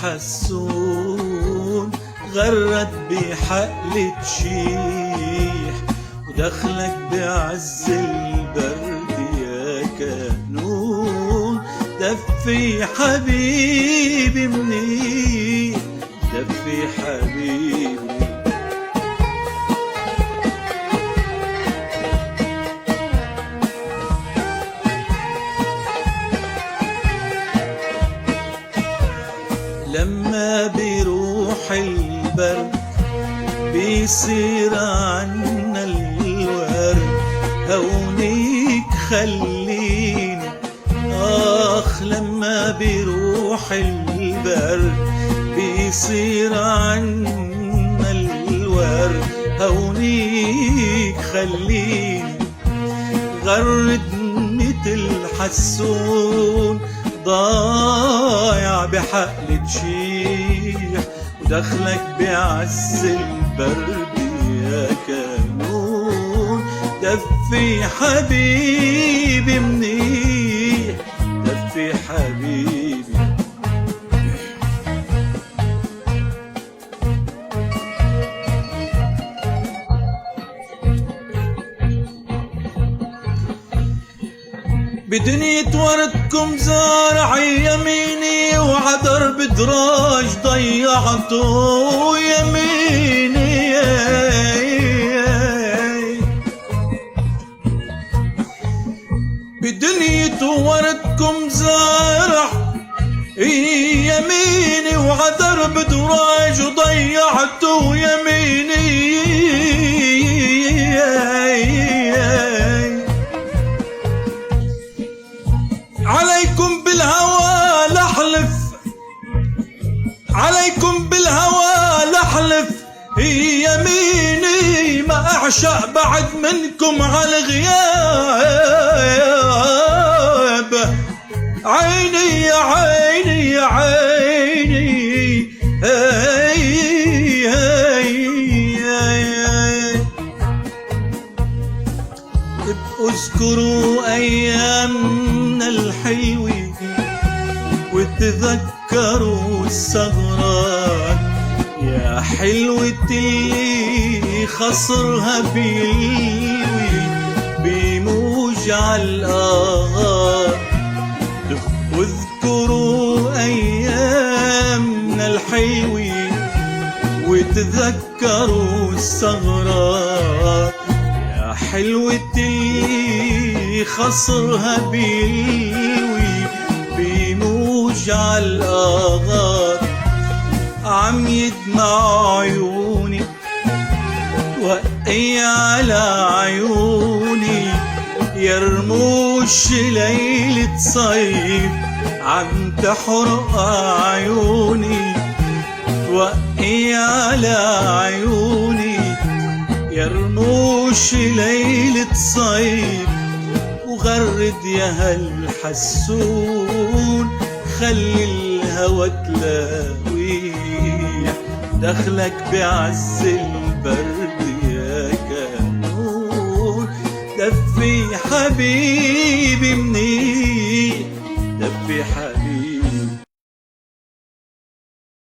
الحسون غرد بحقل تشيح، ودخلك بعز البرد يا كانون. دفي حبيبي منيح، دفي حبيبي. لما بيروح البرد بيصير عنا الورد، هونيك خليني لما بيروح البرد بيصير عنا الورد، هونيك خليني. غرد مثل حسون ضايع بحقل تشيح، ودخلك بعز البرد يا كانون. دفي حبيبي منيح، دفي حبيبي. بدنيا وردكم زارع يميني، وعدرب دراج ضيعته يميني. بدنيا وردكم زارع يميني، وعدرب دراج ضيعته يميني. عليكم بالهوى لحلف، عليكم بالهوى لحلف يميني. ما أعشق بعد منكم على الغياب، عيني يا عيني يا عيني. اذكروا أيامنا الحلوة، وتذكروا الثغرات يا حلوة اللي خصرها بيلوي بموج عالآغار. واذكروا أيامنا الحلوة، وتذكروا الثغرات يا حلوة اللي خصرها بيلوي بموج عالآغار. عم يدمع عيوني وقي على عيوني، يا رموش ليلة صيف عم تحرق عيوني. وقي على عيوني يا رموش ليلة صيف، وغرد يا هالحسون خلي الهوى تلاويح. دخلك بعز البرد يا كانون. دفي حبيبي منيح، دفي حبيبي.